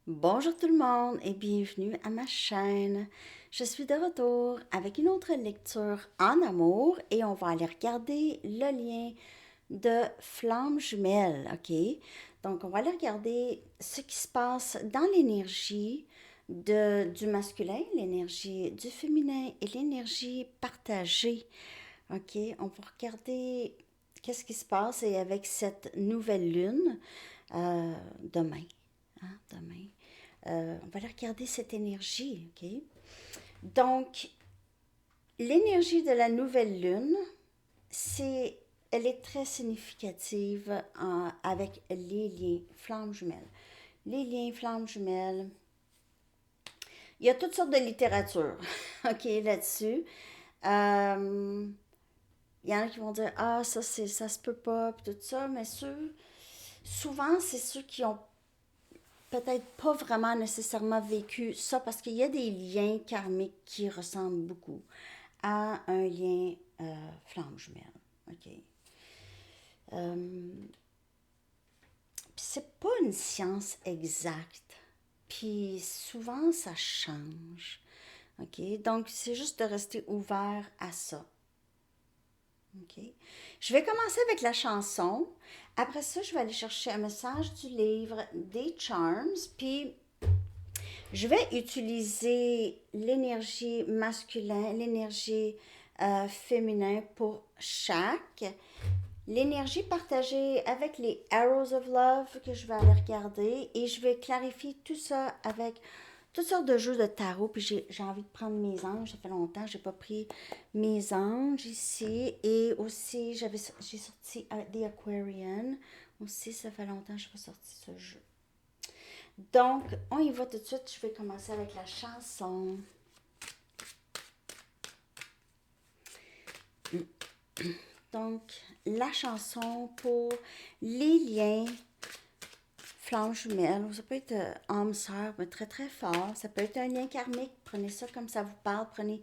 Bonjour tout le monde et bienvenue à ma chaîne. Je suis de retour avec une autre lecture en amour et on va aller regarder le lien de flammes jumelles, ok? Donc on va aller regarder ce qui se passe dans l'énergie du masculin, l'énergie du féminin et l'énergie partagée, ok? On va regarder qu'est-ce qui se passe et avec cette nouvelle lune demain. Demain. On va aller regarder cette énergie, OK? Donc, l'énergie de la nouvelle lune, elle est très significative avec les liens flammes jumelles. Les liens flammes jumelles, il y a toutes sortes de littérature, OK, là-dessus. Euh, il y en a qui vont dire, ah, ça se peut pas, puis tout ça, mais souvent, c'est ceux qui ont peut-être pas vraiment nécessairement vécu ça parce qu'il y a des liens karmiques qui ressemblent beaucoup à un lien flamme jumelle. OK. Euh, Puis c'est pas une science exacte. Puis souvent, ça change. OK? Donc, c'est juste de rester ouvert à ça. OK? Je vais commencer avec la chanson. Après ça, je vais aller chercher un message du livre des Charms. Puis je vais utiliser l'énergie masculine, l'énergie féminin pour chaque. L'énergie partagée avec les Arrows of Love que je vais aller regarder et je vais clarifier tout ça avec toutes sortes de jeux de tarot. Puis j'ai envie de prendre mes anges. Ça fait longtemps que j'ai pas pris mes anges ici. Et aussi, j'ai sorti The Aquarian. Aussi, ça fait longtemps que je n'ai pas sorti ce jeu. Donc, on y va tout de suite. Je vais commencer avec la chanson. Donc, la chanson pour les liens flammes jumelles. Ça peut être âme sœur, mais très très fort. Ça peut être un lien karmique. Prenez ça comme ça vous parle. Prenez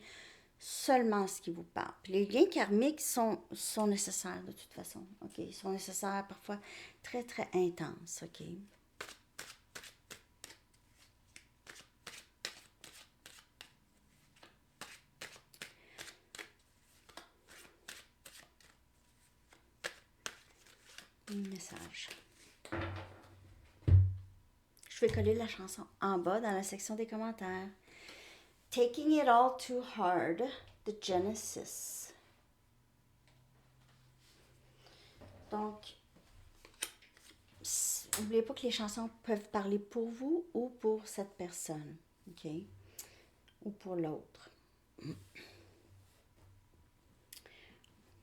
seulement ce qui vous parle. Puis les liens karmiques sont nécessaires de toute façon. OK? Ils sont nécessaires parfois très très intenses. OK? Message. Je vais coller la chanson en bas dans la section des commentaires. Taking It All Too Hard de Genesis. Donc, n'oubliez pas que les chansons peuvent parler pour vous ou pour cette personne, OK? Ou pour l'autre.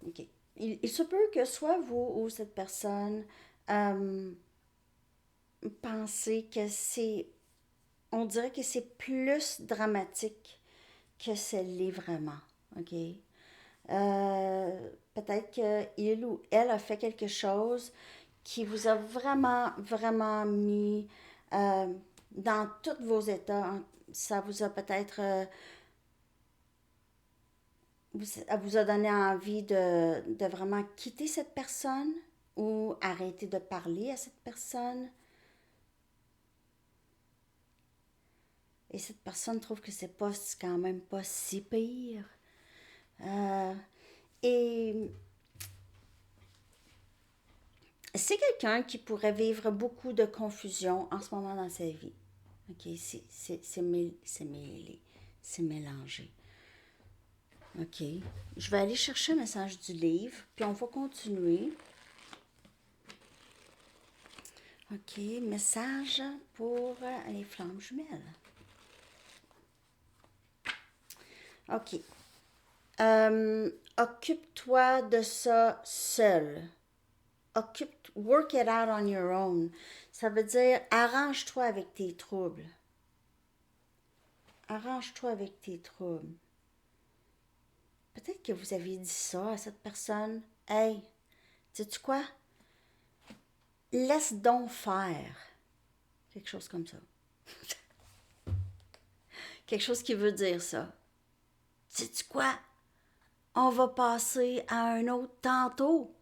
OK. Il se peut que soit vous ou cette personne euh, pensez que c'est... On dirait que c'est plus dramatique que ce l'est vraiment, OK? Peut-être qu'il ou elle a fait quelque chose qui vous a vraiment, vraiment mis dans tous vos états. Ça vous a peut-être, ça vous a donné envie de vraiment quitter cette personne ou arrêter de parler à cette personne. Et cette personne trouve que c'est pas quand même pas si pire. Euh, et c'est quelqu'un qui pourrait vivre beaucoup de confusion en ce moment dans sa vie. OK, c'est mêlé, c'est mélangé. OK, je vais aller chercher un message du livre, puis on va continuer. OK, message pour les flammes jumelles. OK. Occupe-toi de ça seul. Work it out on your own. Ça veut dire arrange-toi avec tes troubles. Arrange-toi avec tes troubles. Peut-être que vous avez dit ça à cette personne. Hey, sais-tu quoi? Laisse donc faire. Quelque chose comme ça. Quelque chose qui veut dire ça. Sais-tu quoi? On va passer à un autre tantôt.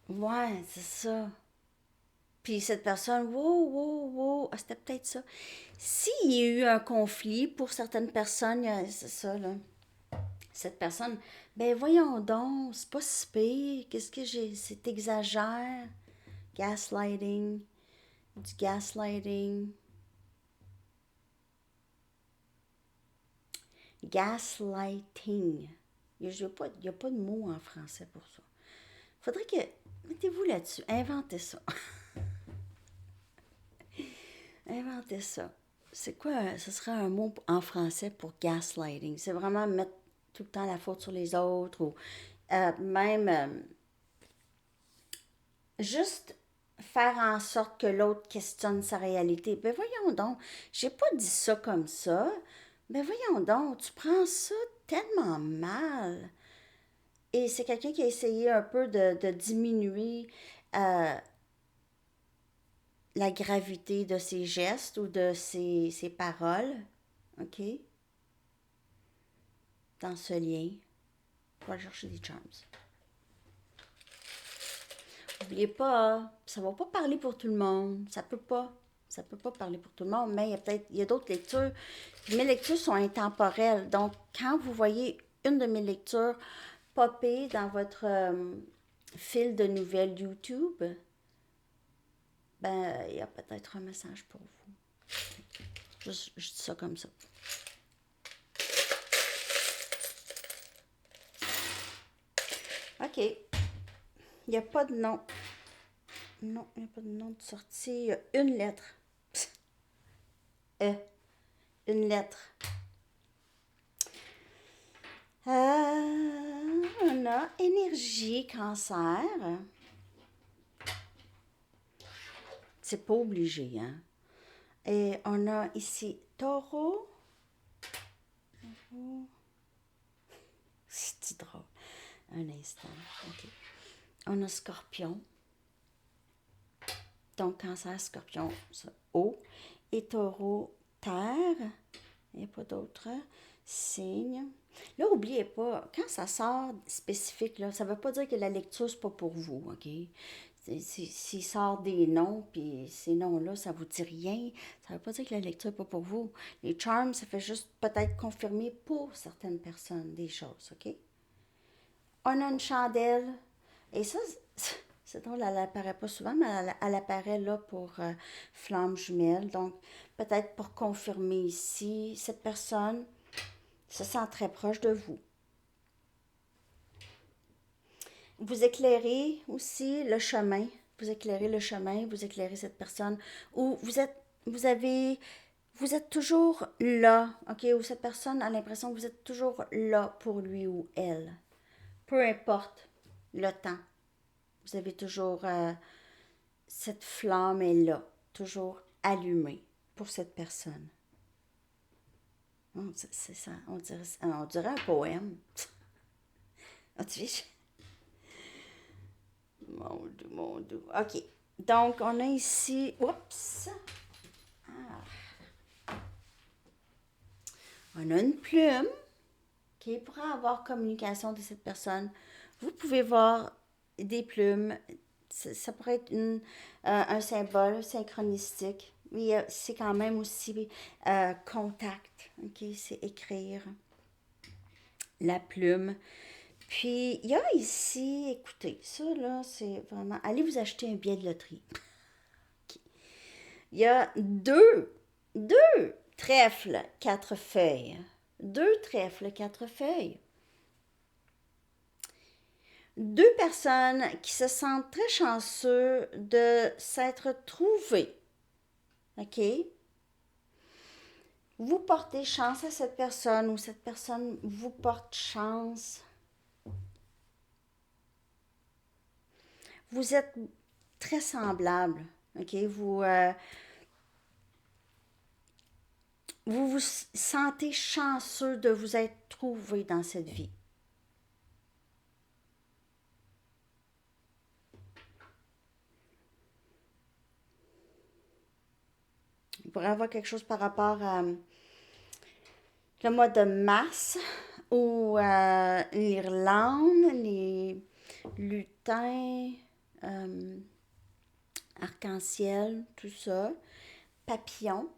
Ouais, c'est ça. Puis cette personne, wow, wow, wow, ah, c'était peut-être ça. S'il y a eu un conflit, pour certaines personnes, c'est ça, là. Cette personne, ben voyons donc, c'est pas si pire, qu'est-ce que j'ai, c'est exagère. Gaslighting, du gaslighting. Gaslighting. Il n'y a pas de mot en français pour ça. Faudrait que, mettez-vous là-dessus, inventez ça. Inventez ça. C'est quoi, ce serait un mot en français pour gaslighting? C'est vraiment mettre tout le temps la faute sur les autres ou même juste faire en sorte que l'autre questionne sa réalité. Ben voyons donc, j'ai pas dit ça comme ça. Ben voyons donc, tu prends ça tellement mal. Et c'est quelqu'un qui a essayé un peu de diminuer euh, la gravité de ses gestes ou de ses paroles, OK, dans ce lien. On va chercher des charms. N'oubliez pas, ça va pas parler pour tout le monde. Ça peut pas. Ça peut pas parler pour tout le monde, mais il y a d'autres lectures. Mes lectures sont intemporelles. Donc, quand vous voyez une de mes lectures popper dans votre fil de nouvelles YouTube, ben, il y a peut-être un message pour vous. Je dis ça comme ça. OK. Il n'y a pas de nom. Non, il n'y a pas de nom de sortie. Il y a une lettre. E. Une lettre. On a énergie, cancer. C'est pas obligé, hein. Et on a ici taureau. C'est drôle. Un instant. OK. On a scorpion. Donc, cancer, scorpion, ça, eau. Et taureau, terre. Il n'y a pas d'autres signes. Là, n'oubliez pas, quand ça sort spécifique, là, ça ne veut pas dire que la lecture, c'est pas pour vous, OK? S'il sort des noms, puis ces noms-là, ça vous dit rien, ça ne veut pas dire que la lecture n'est pas pour vous. Les charms, ça fait juste peut-être confirmer pour certaines personnes des choses, OK? On a une chandelle, et ça, c'est drôle, elle n'apparaît pas souvent, mais elle apparaît là pour flamme jumelle. Donc, peut-être pour confirmer ici, cette personne se sent très proche de vous. Vous éclairez aussi le chemin. Vous éclairez le chemin, vous éclairez cette personne. Ou vous êtes toujours là, OK? Ou cette personne a l'impression que vous êtes toujours là pour lui ou elle. Peu importe le temps. Vous avez toujours cette flamme est là, toujours allumée pour cette personne. C'est ça, on dirait un poème. As-tu vu? Mon Dieu, mon Dieu. OK. Donc, on a ici. Oups! On a une plume qui pourra avoir communication de cette personne. Vous pouvez voir des plumes. Ça pourrait être un symbole synchronistique. Mais c'est quand même aussi contact. OK? C'est écrire. La plume. Puis, il y a ici, écoutez, ça là, c'est vraiment. Allez vous acheter un billet de loterie. Il y a deux trèfles, 4 feuilles. Deux trèfles, 4 feuilles. Deux personnes qui se sentent très chanceux de s'être trouvées. OK? Vous portez chance à cette personne ou cette personne vous porte chance. Vous êtes très semblables. OK? Vous vous sentez chanceux de vous être trouvé dans cette vie. Il pourrait y avoir quelque chose par rapport à le mois de mars ou l'Irlande, les lutins, arc-en-ciel, tout ça. Papillon,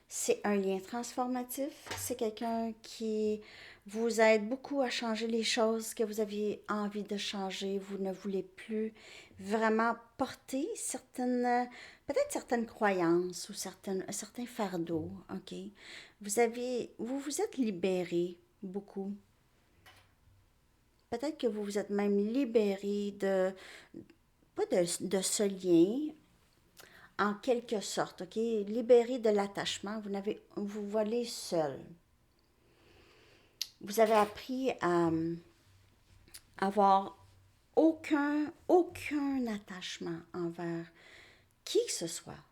c'est un lien transformatif. C'est quelqu'un qui vous aide beaucoup à changer les choses que vous aviez envie de changer. Vous ne voulez plus vraiment porter certaines, peut-être certaines croyances ou certains fardeaux, OK? Vous vous êtes libéré beaucoup. Peut-être que vous vous êtes même libéré pas de ce lien, en quelque sorte, OK? Libéré de l'attachement, vous volez seul. Vous avez appris à avoir aucun attachement envers qui que ce soit.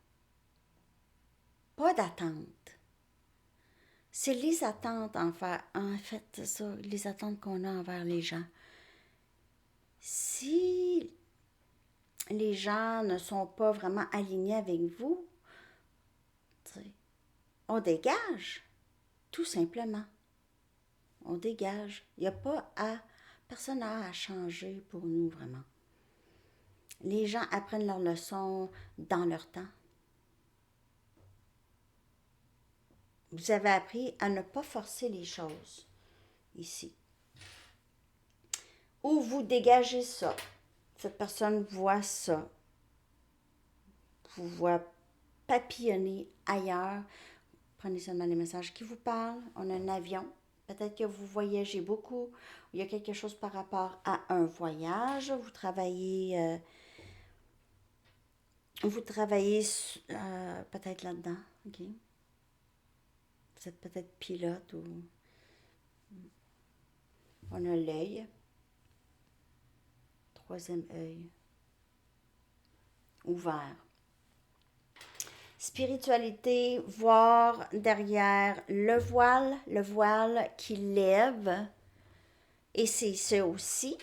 Pas d'attente. C'est les attentes en fait, c'est ça, les attentes qu'on a envers les gens. Si les gens ne sont pas vraiment alignés avec vous, on dégage, tout simplement. On dégage. Il n'y a pas personne n'a à changer pour nous vraiment. Les gens apprennent leurs leçons dans leur temps. Vous avez appris à ne pas forcer les choses ici. Ou vous dégagez ça. Cette personne voit ça. Vous voit papillonner ailleurs. Prenez seulement les messages qui vous parlent. On a un avion. Peut-être que vous voyagez beaucoup. Il y a quelque chose par rapport à un voyage. Vous travaillez peut-être là-dedans. OK? Vous êtes peut-être pilote ou on a l'œil. Troisième œil. Ouvert. Spiritualité, voir derrière le voile qui lève. Et c'est ça aussi,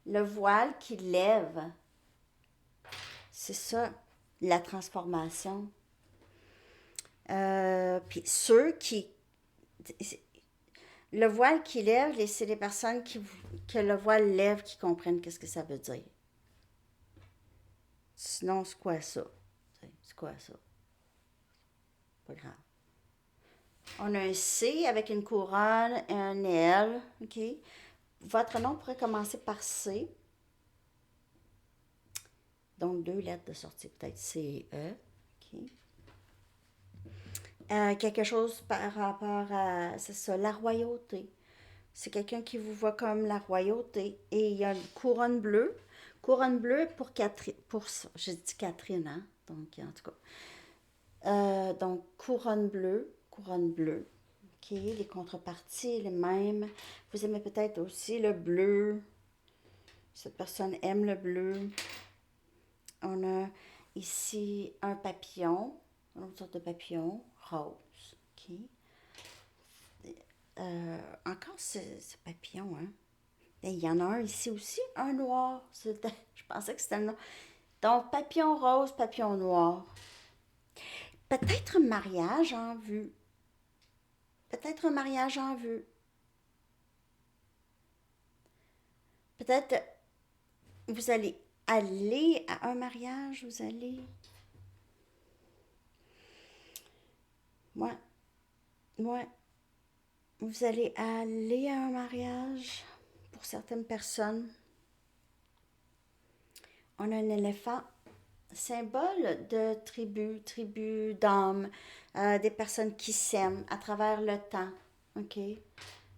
le voile qui lève. C'est ça, la transformation. Puis ceux qui... Le voile qui lève, c'est les personnes que le voile lève qui comprennent qu'est-ce que ça veut dire. Sinon, c'est quoi ça? C'est quoi ça? Pas grave. On a un C avec une couronne et un L. OK? Votre nom pourrait commencer par C. Donc, 2 lettres de sortie, peut-être C et E. OK? Quelque chose par rapport à, c'est ça, la royauté. C'est quelqu'un qui vous voit comme la royauté. Et il y a une couronne bleue. Couronne bleue pour Catherine. J'ai dit Catherine, hein? Donc, en tout cas. Donc, couronne bleue. Couronne bleue. OK, les contreparties, les mêmes. Vous aimez peut-être aussi le bleu. Cette personne aime le bleu. On a ici un papillon, une autre sorte de papillon, rose. OK. Encore ce papillon, hein. Et il y en a un ici aussi, un noir. Je pensais que c'était le nom. Donc, papillon rose, papillon noir. Peut-être un mariage en vue. Peut-être un mariage en vue. Peut-être vous allez aller à un mariage, vous allez... Ouais, ouais. Vous allez aller à un mariage pour certaines personnes. On a un éléphant, symbole de tribu d'âmes, des personnes qui s'aiment à travers le temps. OK?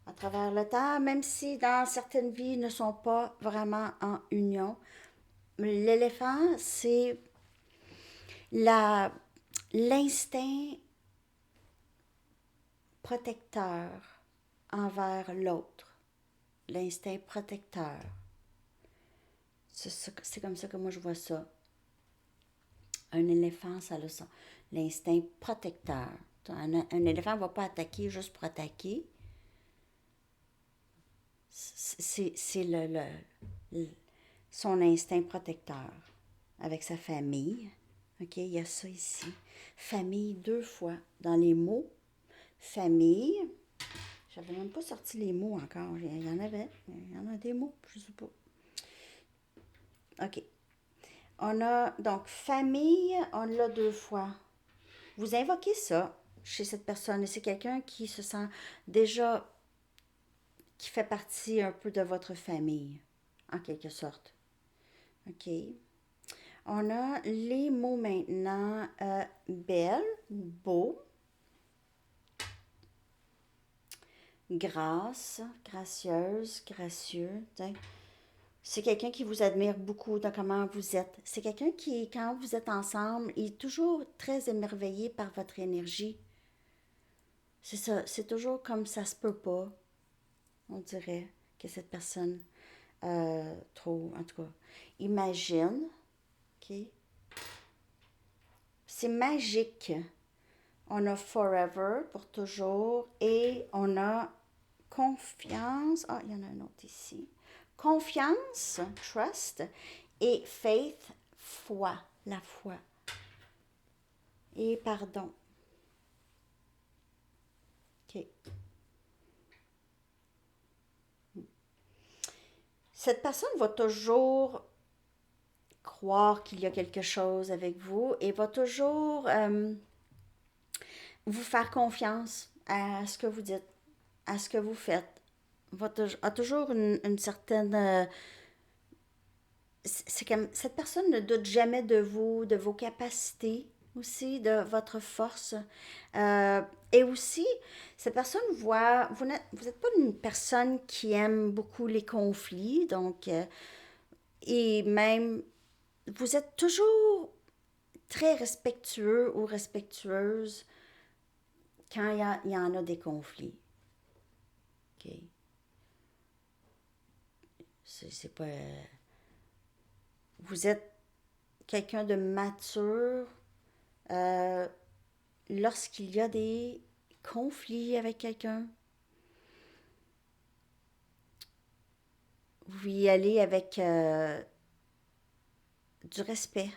À travers le temps, même si dans certaines vies ne sont pas vraiment en union. L'éléphant, c'est l'instinct protecteur envers l'autre. L'instinct protecteur. C'est comme ça que moi je vois ça. Un éléphant, ça a l'instinct protecteur. Un éléphant ne va pas attaquer juste pour attaquer. C'est son instinct protecteur avec sa famille. OK, il y a ça ici. Famille 2 fois. Dans les mots, famille. J'avais même pas sorti les mots encore. Il y en a des mots, je sais pas. OK. On a donc famille, on l'a deux fois. Vous invoquez ça chez cette personne et c'est quelqu'un qui se sent déjà, qui fait partie un peu de votre famille, en quelque sorte. OK. On a les mots maintenant belle, beau, grâce, gracieuse, gracieux. T'sais. C'est quelqu'un qui vous admire beaucoup dans comment vous êtes. C'est quelqu'un qui, quand vous êtes ensemble, est toujours très émerveillé par votre énergie. C'est ça, c'est toujours comme ça se peut pas, on dirait, que cette personne trop, en tout cas, imagine, ok? C'est magique. On a forever pour toujours et on a confiance. Ah, il y en a un autre ici. Confiance, trust, et faith, foi, la foi. Et pardon. OK. Cette personne va toujours croire qu'il y a quelque chose avec vous et va toujours vous faire confiance à ce que vous dites, à ce que vous faites. A toujours une certaine c'est comme cette personne ne doute jamais de vous, de vos capacités aussi, de votre force. Et aussi, cette personne voit, vous n'êtes pas une personne qui aime beaucoup les conflits, donc, et même, vous êtes toujours très respectueux ou respectueuse quand il y en a des conflits. OK? C'est pas. Vous êtes quelqu'un de mature euh, lorsqu'il y a des conflits avec quelqu'un. Vous y allez avec du respect.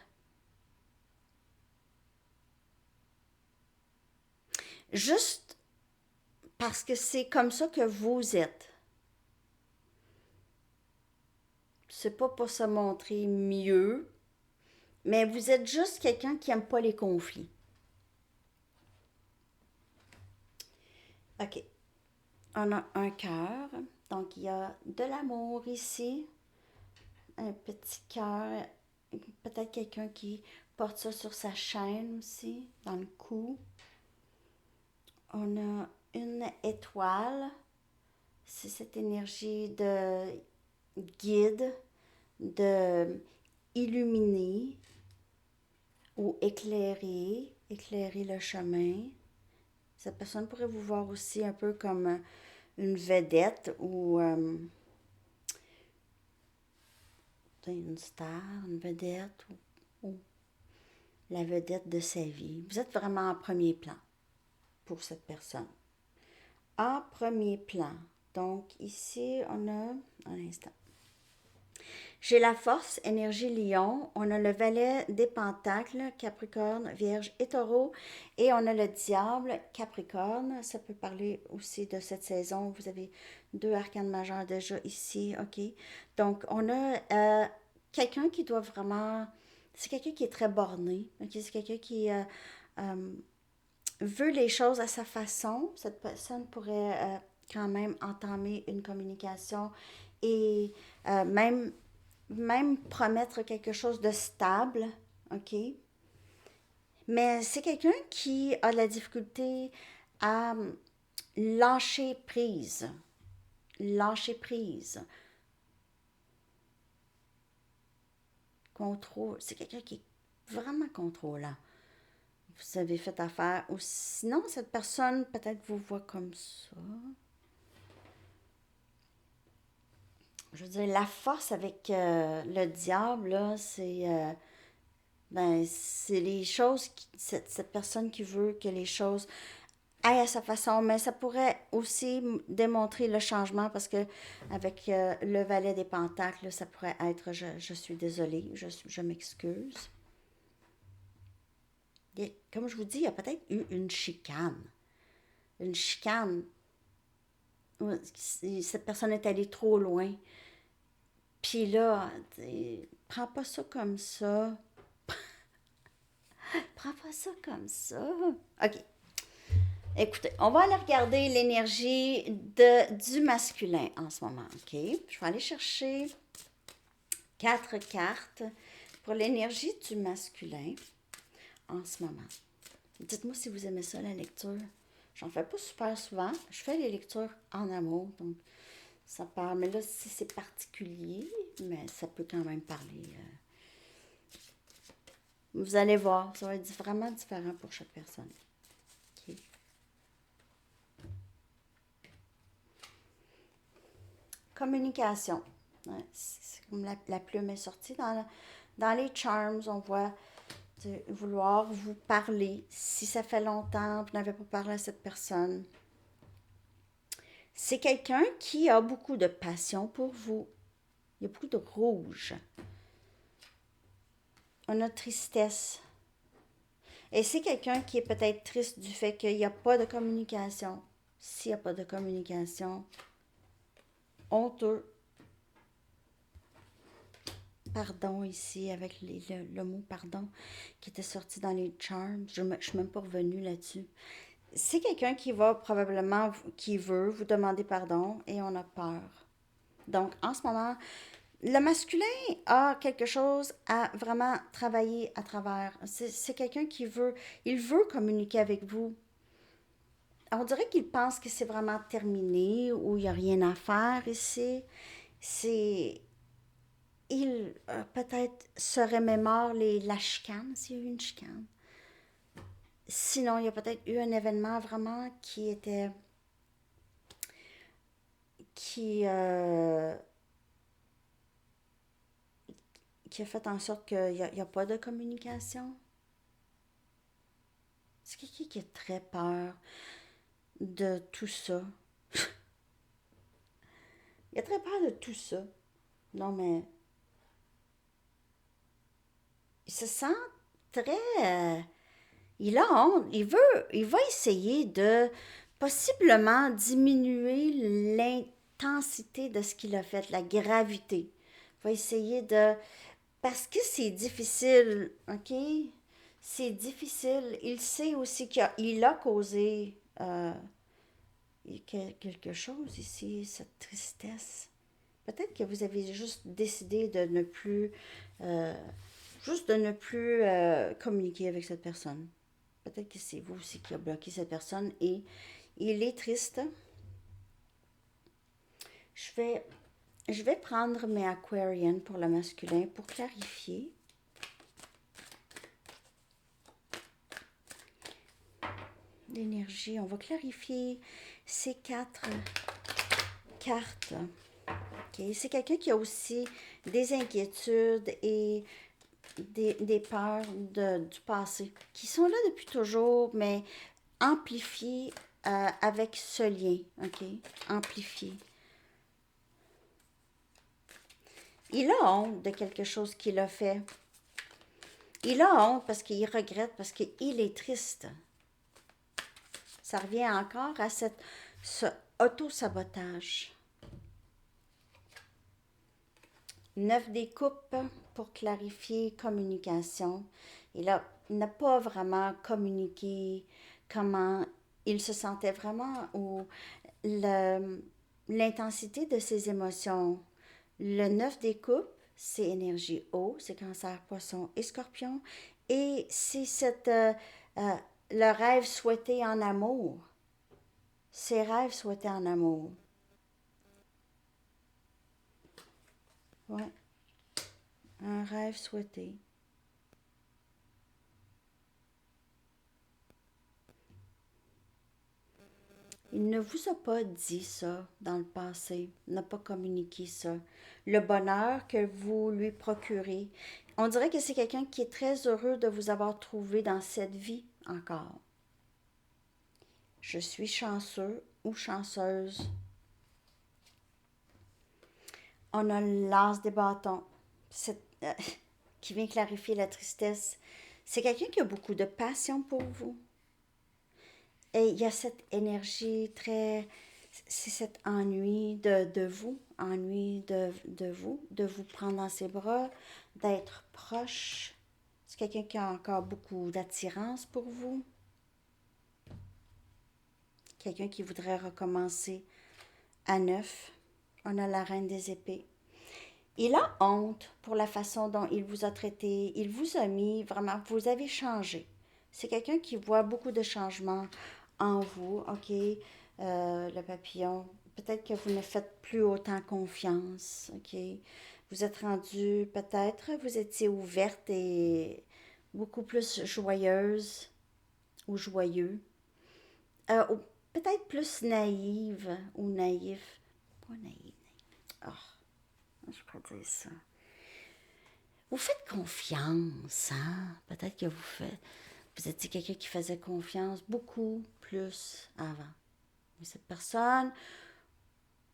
Juste parce que c'est comme ça que vous êtes. C'est pas pour se montrer mieux, mais vous êtes juste quelqu'un qui aime pas les conflits. OK. On a un cœur. Donc, il y a de l'amour ici. Un petit cœur. Peut-être quelqu'un qui porte ça sur sa chaîne aussi, dans le cou. On a une étoile. C'est cette énergie de guide, de illuminer ou éclairer, éclairer le chemin. Cette personne pourrait vous voir aussi un peu comme une vedette ou une star, une vedette ou la vedette de sa vie. Vous êtes vraiment en premier plan pour cette personne. En premier plan. Donc ici, on a un instant. J'ai la force, énergie lion, on a le valet des pentacles, Capricorne, Vierge et Taureau, et on a le diable, Capricorne. Ça peut parler aussi de cette saison. Vous avez deux arcanes majeurs déjà ici, ok. Donc on a quelqu'un qui doit vraiment, c'est quelqu'un qui est très borné, ok. C'est quelqu'un qui veut les choses à sa façon. Cette personne pourrait quand même entamer une communication et même promettre quelque chose de stable, OK? Mais c'est quelqu'un qui a de la difficulté à lâcher prise. Lâcher prise. Contrôle. C'est quelqu'un qui est vraiment contrôlant. Vous avez fait affaire. Ou sinon, cette personne peut-être vous voit comme ça. Je veux dire, la force avec le diable, là, c'est les choses, cette personne qui veut que les choses aillent à sa façon, mais ça pourrait aussi démontrer le changement parce que avec le valet des pentacles, ça pourrait être je suis désolée, je m'excuse. Comme je vous dis, il y a peut-être eu une chicane. Une chicane. Cette personne est allée trop loin. Puis là, prends pas ça comme ça. Prends pas ça comme ça. OK. Écoutez, on va aller regarder l'énergie du masculin en ce moment, OK? Je vais aller chercher 4 cartes pour l'énergie du masculin en ce moment. Dites-moi si vous aimez ça, la lecture. J'en fais pas super souvent. Je fais les lectures en amour, donc ça parle. Mais là, si c'est particulier, mais ça peut quand même parler. Vous allez voir, ça va être vraiment différent pour chaque personne. OK. Communication. Ouais, c'est comme la plume est sortie. Dans les charms, on voit vouloir vous parler. Si ça fait longtemps, vous n'avez pas parlé à cette personne. C'est quelqu'un qui a beaucoup de passion pour vous. Il y a beaucoup de rouge. On a tristesse. Et c'est quelqu'un qui est peut-être triste du fait qu'il n'y a pas de communication. S'il n'y a pas de communication, honteux. Pardon ici, avec le mot pardon qui était sorti dans les charms. Je ne suis même pas revenue là-dessus. C'est quelqu'un qui va probablement, qui veut vous demander pardon et on a peur. Donc, en ce moment, le masculin a quelque chose à vraiment travailler à travers. C'est quelqu'un qui il veut communiquer avec vous. On dirait qu'il pense que c'est vraiment terminé ou il n'y a rien à faire ici. C'est, il peut-être se remémore la chicane, s'il y a eu une chicane. Sinon, il y a peut-être eu un événement vraiment qui, euh, qui a fait en sorte qu'il n'y a pas de communication. C'est quelqu'un qui a très peur de tout ça. Il a très peur de tout ça. Non, mais il se sent très... il a honte. Il va essayer de possiblement diminuer l'intensité de ce qu'il a fait, la gravité. Il va essayer de... Parce que c'est difficile, OK? C'est difficile. Il sait aussi qu'il a causé quelque chose ici, cette tristesse. Peut-être que vous avez juste décidé de ne plus, euh, communiquer avec cette personne. Peut-être que c'est vous aussi qui a bloqué cette personne et il est triste. Je vais, je vais prendre mes Aquarian pour le masculin pour clarifier. L'énergie, on va clarifier ces 4 cartes. Okay. C'est quelqu'un qui a aussi des inquiétudes et des peurs du passé, qui sont là depuis toujours, mais amplifiées avec ce lien, OK? Amplifiées. Il a honte de quelque chose qu'il a fait. Il a honte parce qu'il regrette, parce qu'il est triste. Ça revient encore à ce auto-sabotage. 9 des coupes pour clarifier communication. Il n'a pas vraiment communiqué comment il se sentait vraiment ou l'intensité de ses émotions. Le 9 des coupes, c'est énergie eau, c'est cancer, poisson et scorpion. Et c'est le rêve souhaité en amour. Ses rêves souhaités en amour. Ouais. Un rêve souhaité. Il ne vous a pas dit ça dans le passé, n'a pas communiqué ça. Le bonheur que vous lui procurez. On dirait que c'est quelqu'un qui est très heureux de vous avoir trouvé dans cette vie encore. Je suis chanceux ou chanceuse. On a l'as des bâtons qui vient clarifier la tristesse. C'est quelqu'un qui a beaucoup de passion pour vous. Et il y a cette énergie très... C'est cet ennui de vous, ennui de vous prendre dans ses bras, d'être proche. C'est quelqu'un qui a encore beaucoup d'attirance pour vous. Quelqu'un qui voudrait recommencer à neuf. On a la reine des épées. Il a honte pour la façon dont il vous a traité. Il vous a mis vraiment, vous avez changé. C'est quelqu'un qui voit beaucoup de changements en vous. OK, le papillon. Peut-être que vous ne faites plus autant confiance. OK, vous êtes rendu, peut-être, vous étiez ouverte et beaucoup plus joyeuse ou joyeux. Ou peut-être plus naïve ou naïf. Pas naïve. Oh, je pourrais dire ça. Vous faites confiance, hein? Peut-être que vous étiez quelqu'un qui faisait confiance beaucoup plus avant. Mais cette personne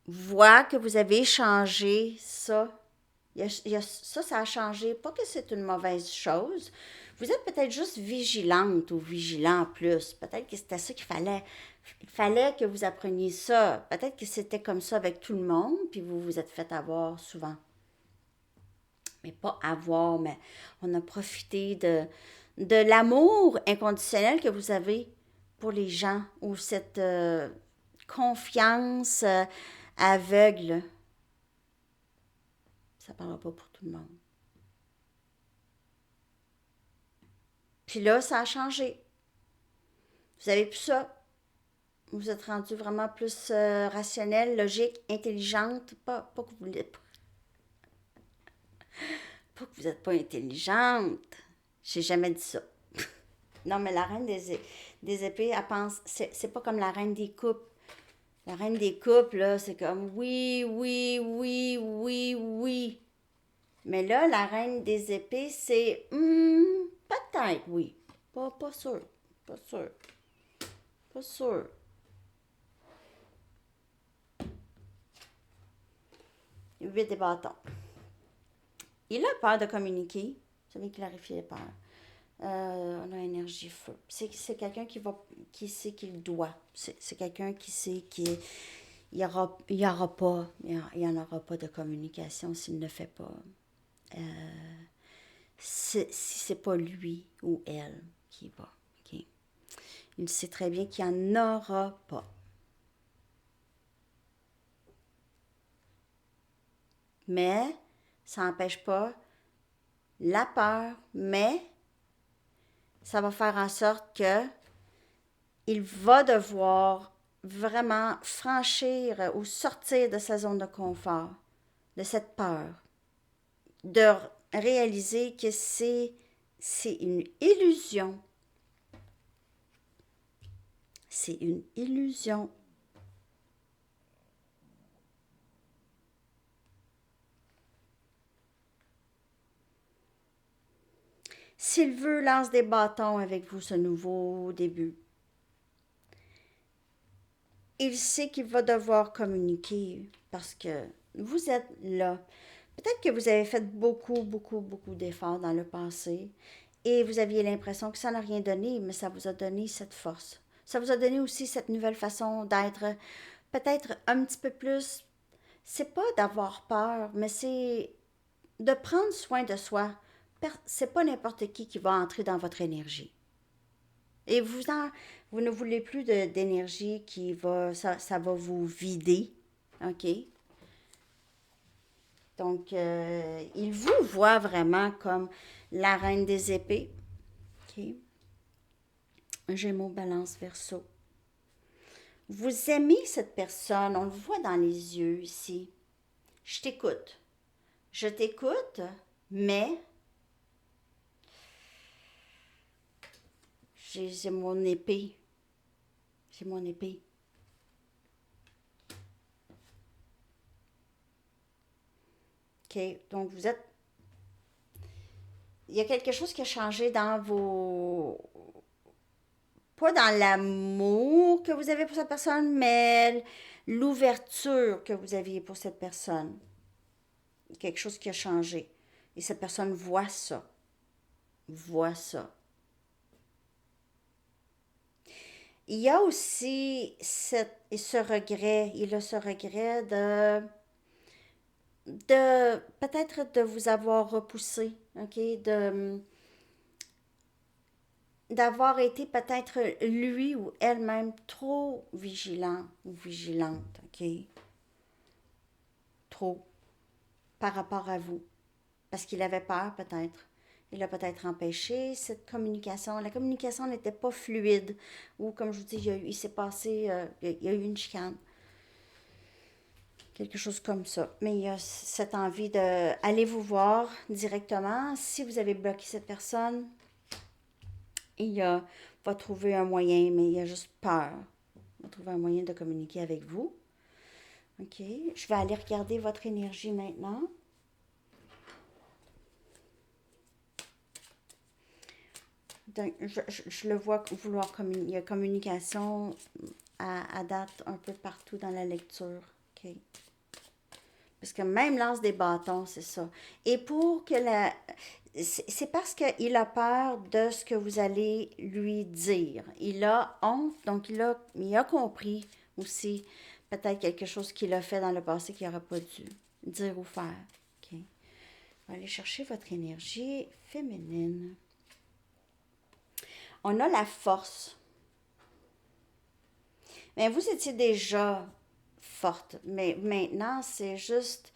voit que vous avez changé ça. Ça a changé. Pas que c'est une mauvaise chose. Vous êtes peut-être juste vigilante ou vigilant plus. Peut-être que c'était ça qu'il fallait. Il fallait que vous appreniez ça. Peut-être que c'était comme ça avec tout le monde, puis vous vous êtes fait avoir souvent. Mais pas avoir, mais on a profité de l'amour inconditionnel que vous avez pour les gens ou cette confiance aveugle. Ça ne parlera pas pour tout le monde. Puis là, ça a changé. Vous avez plus ça. Vous êtes rendu vraiment plus rationnel, logique, intelligente. Pas que vous l'êtes. Pas que vous n'êtes pas intelligente. J'ai jamais dit ça. Non, mais la reine des épées, elle pense, c'est pas comme la reine des coupes. La reine des coupes, là, c'est comme oui, oui, oui, oui, oui. Mais là, la reine des épées, c'est peut-être oui. Pas sûr. Pas sûr. Pas sûr. Huit des bâtons. Il a peur de communiquer. C'est bien clarifier les peurs. On a énergie feu. C'est quelqu'un qui sait qu'il doit. C'est quelqu'un qui sait qu'il y aura pas, il y en aura pas de communication s'il ne fait pas. Si c'est pas lui ou elle qui va. Okay? Il sait très bien qu'il n'y en aura pas. Mais ça n'empêche pas la peur, mais ça va faire en sorte que il va devoir vraiment franchir ou sortir de sa zone de confort, de cette peur, de réaliser que c'est une illusion. C'est une illusion. S'il veut, lance des bâtons avec vous ce nouveau début. Il sait qu'il va devoir communiquer parce que vous êtes là. Peut-être que vous avez fait beaucoup, beaucoup, beaucoup d'efforts dans le passé et vous aviez l'impression que ça n'a rien donné, mais ça vous a donné cette force. Ça vous a donné aussi cette nouvelle façon d'être peut-être un petit peu plus. C'est pas d'avoir peur, mais c'est de prendre soin de soi. C'est pas n'importe qui va entrer dans votre énergie. Et vous ne voulez plus d'énergie ça va vous vider. OK? Donc, il vous voit vraiment comme la reine des épées. OK? Gémeaux, balance, verseau. Vous aimez cette personne, on le voit dans les yeux ici. Je t'écoute. Je t'écoute, mais j'ai mon épée. J'ai mon épée. OK? Donc, il y a quelque chose qui a changé dans vos. Pas dans l'amour que vous avez pour cette personne, mais l'ouverture que vous aviez pour cette personne. Quelque chose qui a changé. Et cette personne voit ça. Voit ça. Il y a aussi ce regret. Il a ce regret de peut-être de vous avoir repoussé, OK? D'avoir été peut-être lui ou elle-même trop vigilant ou vigilante, OK? Trop par rapport à vous. Parce qu'il avait peur peut-être. Il a peut-être empêché cette communication. La communication n'était pas fluide. Ou comme je vous dis, il s'est passé, il y a eu une chicane. Quelque chose comme ça. Mais il y a cette envie de aller vous voir directement. Si vous avez bloqué cette personne, va trouver un moyen, mais il a juste peur. Il va trouver un moyen de communiquer avec vous. OK. Je vais aller regarder votre énergie maintenant. Donc, je le vois vouloir communiquer. Il y a communication à date un peu partout dans la lecture. OK. Parce que même lance des bâtons, c'est ça. Et pour que la... C'est parce qu'il a peur de ce que vous allez lui dire. Il a honte, donc il a compris aussi peut-être quelque chose qu'il a fait dans le passé qu'il n'aurait pas dû dire ou faire. OK. On va aller chercher votre énergie féminine. On a la force. Mais vous étiez déjà forte. Mais maintenant, c'est juste.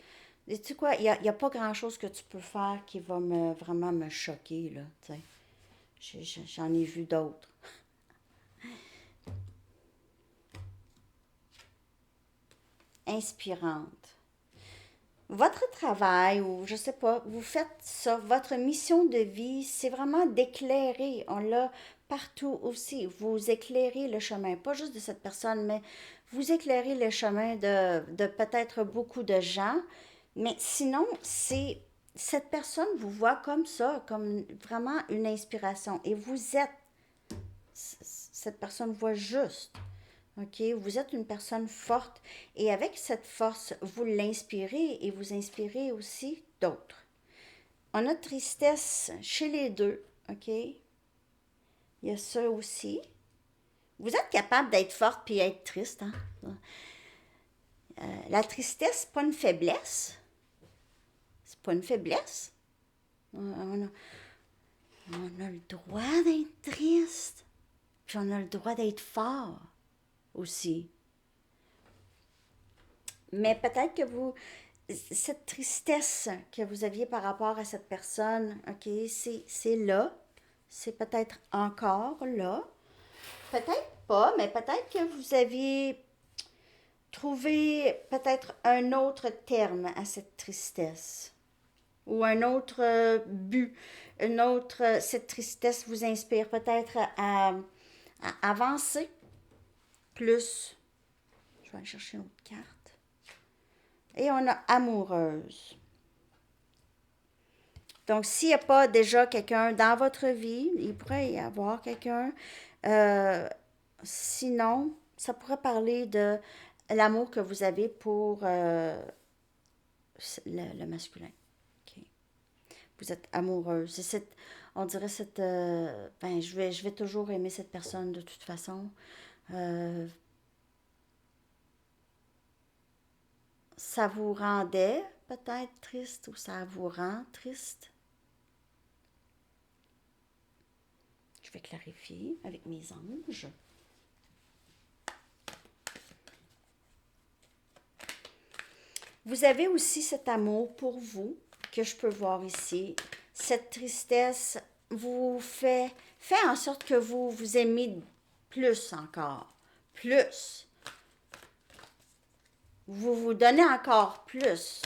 Tu sais quoi, il y a pas grand-chose que tu peux faire qui va vraiment me choquer, là. Tu sais. J'en ai vu d'autres. Inspirante. Votre travail, ou je sais pas, vous faites ça, votre mission de vie, c'est vraiment d'éclairer. On l'a partout aussi. Vous éclairez le chemin, pas juste de cette personne, mais vous éclairez le chemin de peut-être beaucoup de gens. Mais sinon, c'est cette personne vous voit comme ça, comme vraiment une inspiration. Et vous êtes, cette personne voit juste. OK? Vous êtes une personne forte et avec cette force, vous l'inspirez et vous inspirez aussi d'autres. On a tristesse chez les deux. OK? Il y a ça aussi. Vous êtes capable d'être forte puis être triste. Hein? La tristesse, c'est pas une faiblesse. C'est pas une faiblesse. On a le droit d'être triste. Puis on a le droit d'être fort aussi. Mais peut-être que cette tristesse que vous aviez par rapport à cette personne, OK, c'est là. C'est peut-être encore là. Peut-être pas, mais peut-être que vous aviez trouvé peut-être un autre terme à cette tristesse. Ou un autre but. Une autre, cette tristesse vous inspire peut-être à avancer plus. Je vais aller chercher une autre carte. Et on a amoureuse. Donc, s'il n'y a pas déjà quelqu'un dans votre vie, il pourrait y avoir quelqu'un. Euh, Sinon, ça pourrait parler de l'amour que vous avez pour le masculin. OK. Vous êtes amoureuse. C'est on dirait cette... ben, je vais toujours aimer cette personne de toute façon. Euh, Ça vous rendait peut-être triste ou ça vous rend triste? Je vais clarifier avec mes anges. Vous avez aussi cet amour pour vous que je peux voir ici. Cette tristesse vous fait en sorte que vous vous aimez plus encore. Plus. Vous vous donnez encore plus.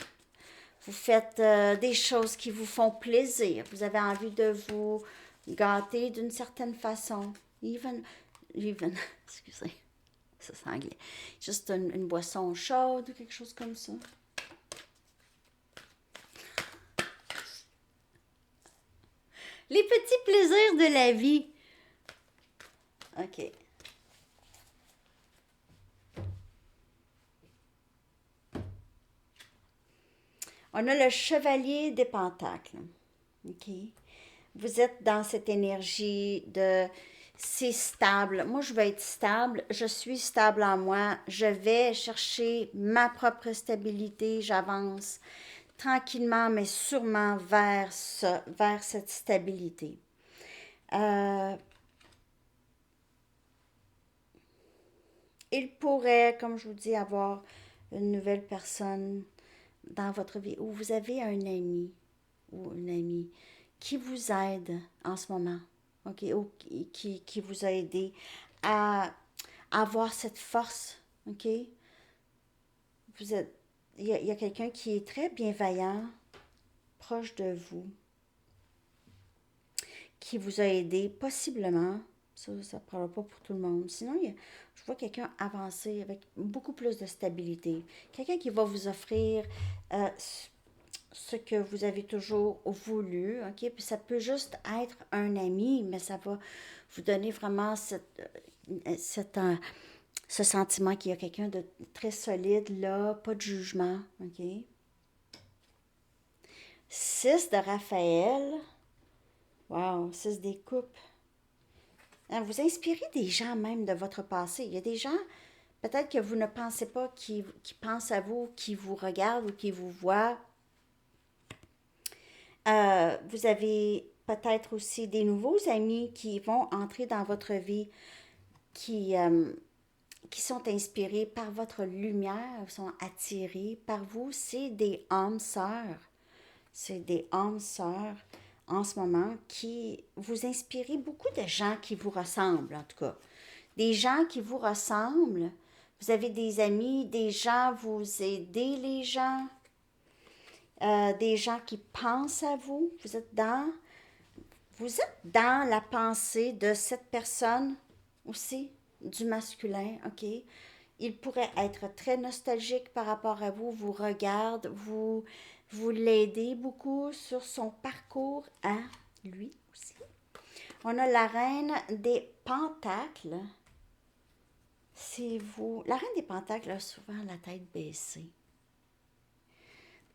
Vous faites des choses qui vous font plaisir. Vous avez envie de vous gâter d'une certaine façon. Even, excusez, ça c'est anglais. Juste une boisson chaude ou quelque chose comme ça. Les petits plaisirs de la vie. OK. On a le chevalier des pentacles. OK. Vous êtes dans cette énergie de c'est stable. Moi, je veux être stable. Je suis stable en moi. Je vais chercher ma propre stabilité. J'avance. tranquillement mais sûrement vers ça, vers cette stabilité. Euh, il pourrait, comme je vous dis, avoir une nouvelle personne dans votre vie où vous avez un ami ou une amie qui vous aide en ce moment, ok, ou qui vous a aidé à avoir cette force, ok. Vous êtes, il y a quelqu'un qui est très bienveillant, proche de vous, qui vous a aidé, possiblement. Ça ne parlera pas pour tout le monde. Sinon, je vois quelqu'un avancer avec beaucoup plus de stabilité. Quelqu'un qui va vous offrir euh, ce que vous avez toujours voulu, ok? Puis ça peut juste être un ami, mais ça va vous donner vraiment ce sentiment qu'il y a quelqu'un de très solide là, pas de jugement, ok? 6 de Raphaël. Wow, 6 des coupes. Hein, vous inspirez des gens même de votre passé. Il y a des gens, peut-être que vous ne pensez pas, qui pensent à vous, qui vous regardent ou qui vous voient. Vous avez peut-être aussi des nouveaux amis qui vont entrer dans votre vie, qui, euh, qui sont inspirés par votre lumière, sont attirés par vous. C'est des âmes sœurs. C'est des âmes sœurs en ce moment qui vous inspirez beaucoup de gens qui vous ressemblent, en tout cas. Des gens qui vous ressemblent. Vous avez des amis, des gens, vous aidez les gens, des gens qui pensent à vous. Vous êtes dans la pensée de cette personne aussi, du masculin, ok? Il pourrait être très nostalgique par rapport à vous, vous regarde, vous l'aidez beaucoup sur son parcours à lui aussi. On a la reine des pentacles. C'est vous. La reine des pentacles a souvent la tête baissée.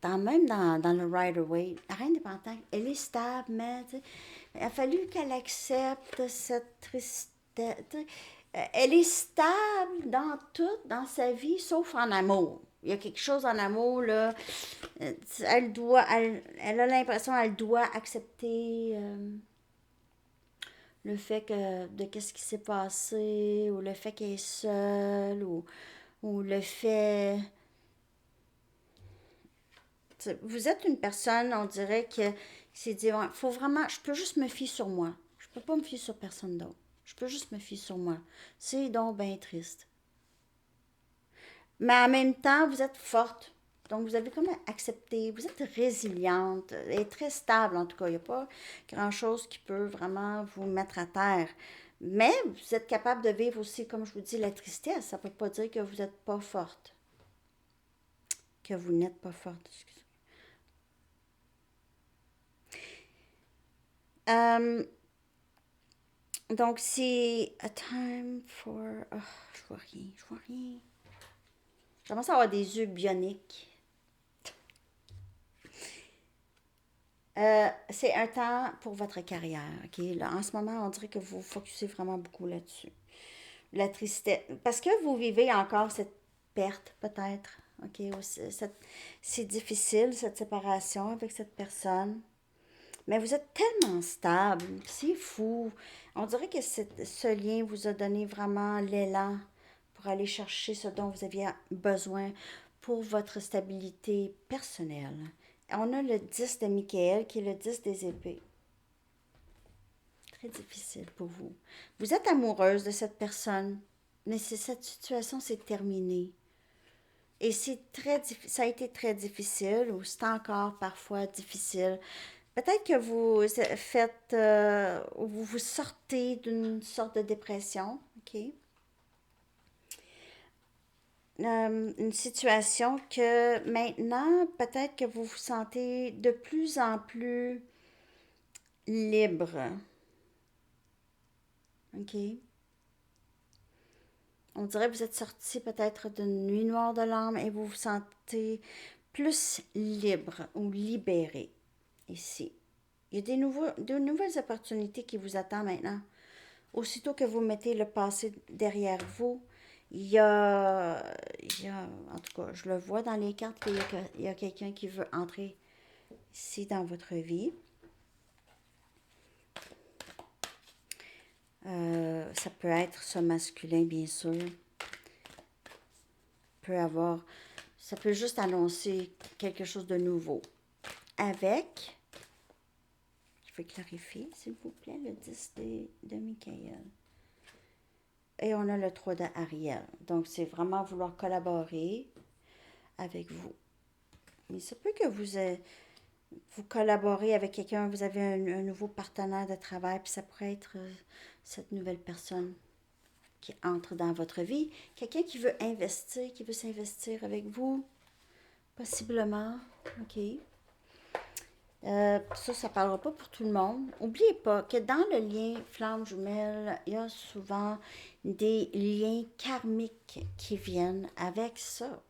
Même dans le Rider-Waite, la reine des pentacles, elle est stable, mais il a fallu qu'elle accepte cette tristesse. Elle est stable dans tout, dans sa vie, sauf en amour. Il y a quelque chose en amour, là. Elle a l'impression qu'elle doit accepter le fait de qu'est-ce qui s'est passé, ou le fait qu'elle est seule, ou le fait. Vous êtes une personne, on dirait, qui s'est dit, ouais, faut vraiment, je peux juste me fier sur moi. Je peux pas me fier sur personne d'autre. Je peux juste me fier sur moi. C'est donc bien triste. Mais en même temps, vous êtes forte. Donc, vous avez comme accepté, vous êtes résiliente et très stable en tout cas. Il n'y a pas grand-chose qui peut vraiment vous mettre à terre. Mais vous êtes capable de vivre aussi, comme je vous dis, la tristesse. Ça ne peut pas dire que vous n'êtes pas forte. Que vous n'êtes pas forte. Excusez. Donc, c'est a time for. Oh, je vois rien, je vois rien. Je commence à avoir des yeux bioniques. C'est un temps pour votre carrière, ok? Là, en ce moment, on dirait que vous focussez vraiment beaucoup là-dessus. La tristesse. Parce que vous vivez encore cette perte, peut-être, ok? C'est difficile, cette séparation avec cette personne. Mais vous êtes tellement stable, c'est fou. On dirait que ce lien vous a donné vraiment l'élan pour aller chercher ce dont vous aviez besoin pour votre stabilité personnelle. On a le 10 de Michael qui est le 10 des épées. Très difficile pour vous. Vous êtes amoureuse de cette personne, mais cette situation s'est terminée. Et ça a été très difficile, ou c'est encore parfois difficile. Peut-être que vous sortez d'une sorte de dépression, ok? Une situation que maintenant, peut-être que vous vous sentez de plus en plus libre, ok? On dirait que vous êtes sorti peut-être d'une nuit noire de l'âme et vous vous sentez plus libre ou libéré ici. Il y a de nouvelles opportunités qui vous attendent maintenant. Aussitôt que vous mettez le passé derrière vous, En tout cas, je le vois dans les cartes qu'il y a quelqu'un qui veut entrer ici dans votre vie. Ça peut être ce masculin, bien sûr. Ça peut juste annoncer quelque chose de nouveau. Avec, je vais clarifier, s'il vous plaît, le 10 de Michael. Et on a le 3 d'Ariel. Donc, c'est vraiment vouloir collaborer avec vous. Mais ça peut que vous collaborez avec quelqu'un, vous avez un nouveau partenaire de travail, puis ça pourrait être cette nouvelle personne qui entre dans votre vie. Quelqu'un qui veut investir, qui veut s'investir avec vous, possiblement. OK. Ça ne parlera pas pour tout le monde. N'oubliez pas que dans le lien flamme jumelle, il y a souvent des liens karmiques qui viennent avec ça.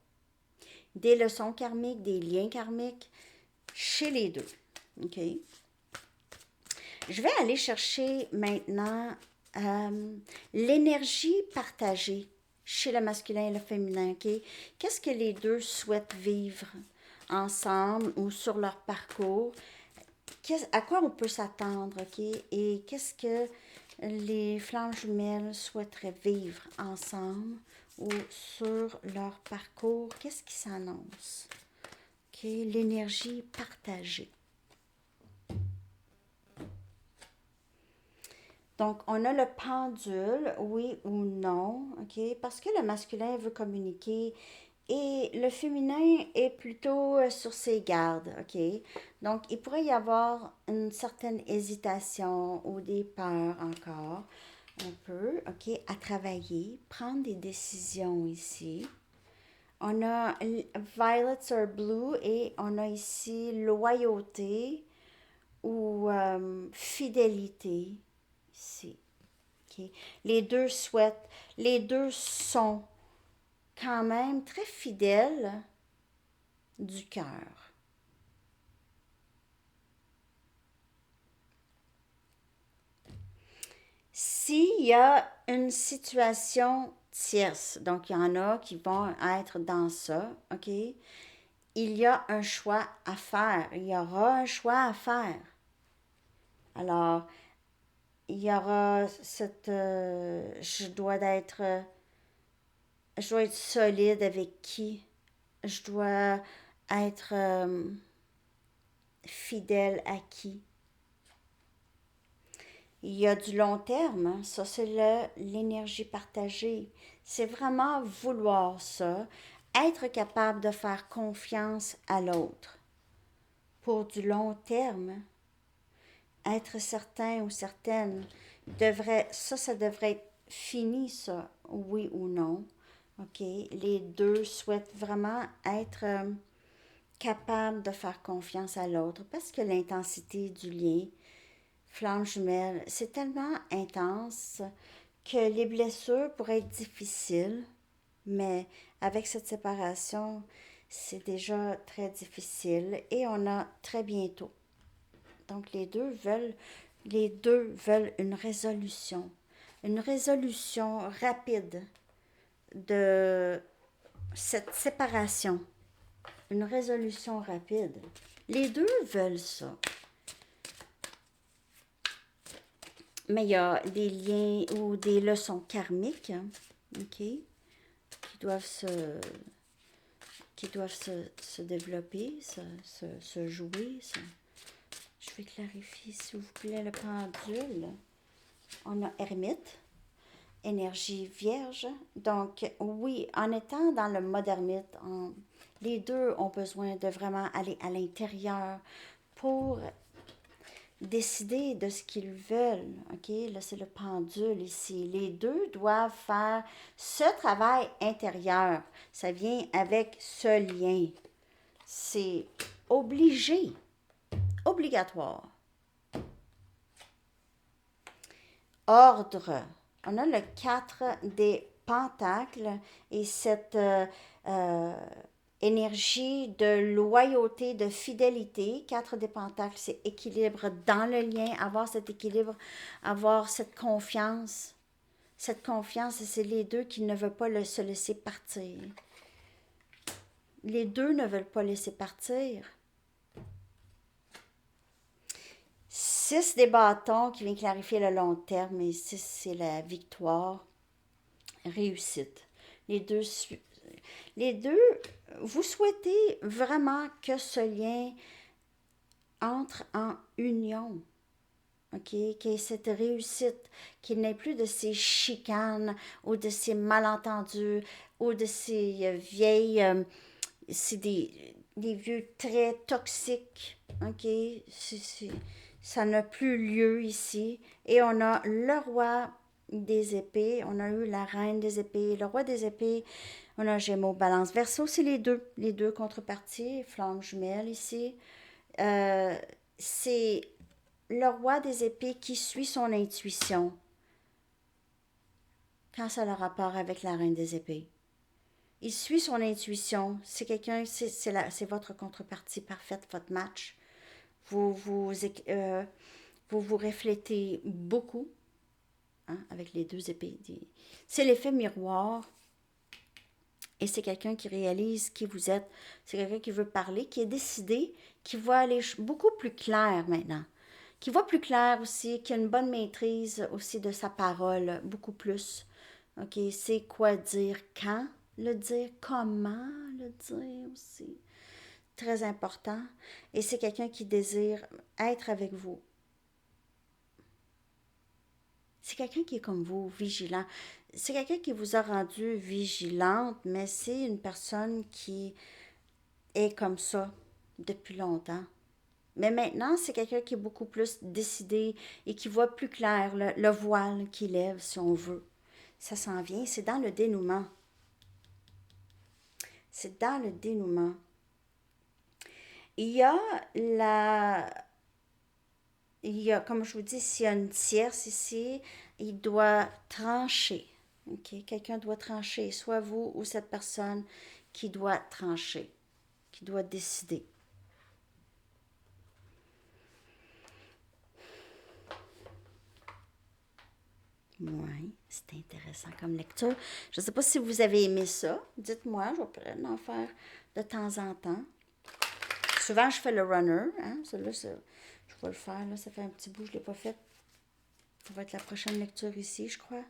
Des leçons karmiques, des liens karmiques chez les deux. OK? Je vais aller chercher maintenant l'énergie partagée chez le masculin et le féminin. OK? Qu'est-ce que les deux souhaitent vivre ensemble ou sur leur parcours? À quoi on peut s'attendre? OK? Et qu'est-ce que les flammes jumelles souhaiteraient vivre ensemble ou sur leur parcours? Qu'est-ce qui s'annonce? OK? L'énergie partagée. Donc, on a le pendule, oui ou non, OK? Parce que le masculin veut communiquer et le féminin est plutôt sur ses gardes, OK? Donc, il pourrait y avoir une certaine hésitation ou des peurs encore, un peu, OK, à travailler, prendre des décisions ici. On a Violets are Blue et on a ici loyauté ou fidélité ici. Okay. Les deux sont quand même très fidèles du cœur. S'il y a une situation tierce, donc il y en a qui vont être dans ça, OK? Il y a un choix à faire. Il y aura un choix à faire. Alors, il y aura cette... je dois être solide avec qui? Je dois être fidèle à qui? Il y a du long terme, hein. Ça c'est l'énergie partagée. C'est vraiment vouloir ça, être capable de faire confiance à l'autre pour du long terme. Être certain ou certaine, ça devrait être fini, ça, oui ou non. OK? Les deux souhaitent vraiment être capables de faire confiance à l'autre parce que l'intensité du lien, flamme jumelle, c'est tellement intense que les blessures pourraient être difficiles, mais avec cette séparation, c'est déjà très difficile et on a très bientôt. Donc les deux veulent une résolution rapide de cette séparation, une résolution rapide. Les deux veulent ça. Mais il y a des liens ou des leçons karmiques, hein, OK, qui doivent se développer, se jouer. Je vais clarifier, s'il vous plaît, le pendule. On a ermite, énergie vierge. Donc, oui, en étant dans le mode ermite, les deux ont besoin de vraiment aller à l'intérieur pour décider de ce qu'ils veulent. OK? Là, c'est le pendule ici. Les deux doivent faire ce travail intérieur. Ça vient avec ce lien. C'est obligé, obligatoire. Ordre. On a le 4 des pentacles et cette énergie de loyauté, de fidélité. 4 des pentacles, c'est équilibre dans le lien, avoir cet équilibre, avoir cette confiance cette confiance, et c'est les deux qui ne veulent pas se laisser partir. Les deux ne veulent pas laisser partir. 6 des bâtons qui vient clarifier le long terme, et 6, c'est la victoire, réussite. Les deux, vous souhaitez vraiment que ce lien entre en union. OK? Qu'il y ait cette réussite, qu'il n'ait plus de ces chicanes ou de ces malentendus ou de ces vieilles... c'est des vieux traits toxiques. OK? Ça n'a plus lieu ici. Et on a le roi des épées, on a eu la reine des épées, le roi des épées, on a Gémeaux, Balance, Verseau, c'est les deux contreparties, flamme jumelle ici. C'est le roi des épées qui suit son intuition quand ça a le rapport avec la reine des épées. Il suit son intuition. C'est quelqu'un, c'est votre contrepartie parfaite, votre match. Vous reflétez beaucoup, hein, avec les deux épées. C'est l'effet miroir. Et c'est quelqu'un qui réalise qui vous êtes. C'est quelqu'un qui veut parler, qui est décidé, qui voit aller beaucoup plus clair maintenant. Qui voit plus clair aussi, qui a une bonne maîtrise aussi de sa parole, beaucoup plus. OK, c'est quoi dire, quand le dire, comment le dire aussi. Très important. Et c'est quelqu'un qui désire être avec vous. C'est quelqu'un qui est comme vous, vigilant. C'est quelqu'un qui vous a rendu vigilante, mais c'est une personne qui est comme ça depuis longtemps. Mais maintenant, c'est quelqu'un qui est beaucoup plus décidé et qui voit plus clair le voile qui lève, si on veut. Ça s'en vient, c'est dans le dénouement. C'est dans le dénouement. Il y a comme je vous dis, s'il y a une tierce ici, il doit trancher. OK? Quelqu'un doit trancher, soit vous ou cette personne qui doit trancher, qui doit décider. Oui, c'est intéressant comme lecture. Je ne sais pas si vous avez aimé ça. Dites-moi, je vais en faire de temps en temps. Souvent, je fais le runner. Hein? Celui-là, je vais le faire. Là. Ça fait un petit bout, je ne l'ai pas fait. Ça va être la prochaine lecture ici, je crois.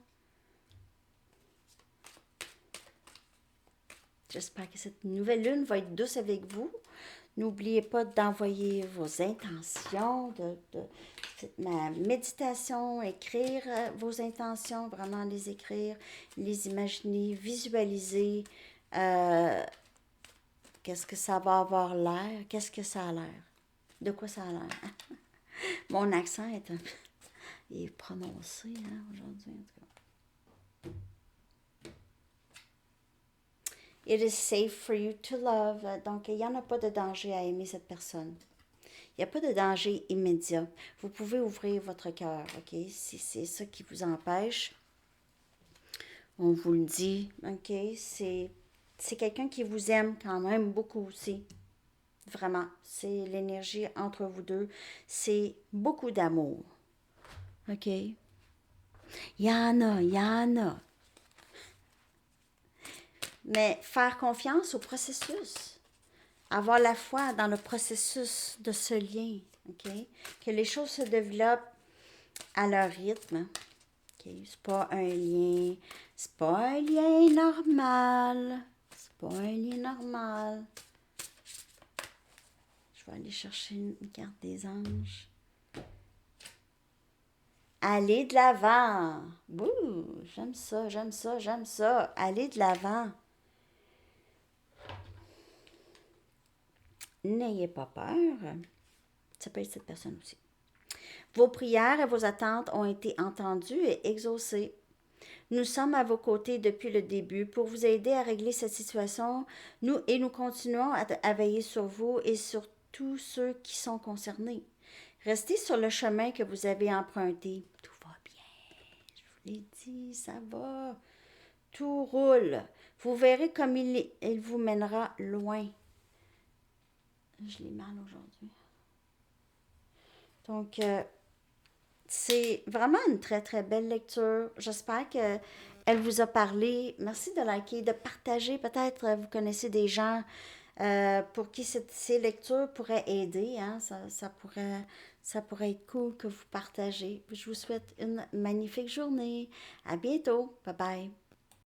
J'espère que cette nouvelle lune va être douce avec vous. N'oubliez pas d'envoyer vos intentions, ma méditation, écrire vos intentions, vraiment les écrire, les imaginer, visualiser. Qu'est-ce que ça va avoir l'air? Qu'est-ce que ça a l'air? De quoi ça a l'air? Mon accent est prononcé hein, aujourd'hui, en tout cas. It is safe for you to love. Donc, il n'y en a pas de danger à aimer cette personne. Il n'y a pas de danger immédiat. Vous pouvez ouvrir votre cœur, OK? Si c'est ça qui vous empêche, on vous le dit, OK? C'est quelqu'un qui vous aime quand même beaucoup aussi. Vraiment. C'est l'énergie entre vous deux. C'est beaucoup d'amour. OK? Il y en a. Mais faire confiance au processus. Avoir la foi dans le processus de ce lien. OK? Que les choses se développent à leur rythme. OK? C'est pas un lien. C'est pas un lien normal. C'est pas un lien normal. Je vais aller chercher une carte des anges. Allez de l'avant. Bouh, j'aime ça, j'aime ça, j'aime ça. Allez de l'avant. N'ayez pas peur. Ça peut être cette personne aussi. Vos prières et vos attentes ont été entendues et exaucées. Nous sommes à vos côtés depuis le début pour vous aider à régler cette situation. Nous continuons à veiller sur vous et sur tous ceux qui sont concernés. Restez sur le chemin que vous avez emprunté. Tout va bien. Je vous l'ai dit, ça va. Tout roule. Vous verrez comme il vous mènera loin. Je l'ai mal aujourd'hui. Donc, C'est vraiment une très, très belle lecture. J'espère que elle vous a parlé. Merci de liker, de partager. Peut-être vous connaissez des gens pour qui ces lectures pourraient aider. Hein. Ça pourrait être cool que vous partagez. Je vous souhaite une magnifique journée. À bientôt. Bye bye.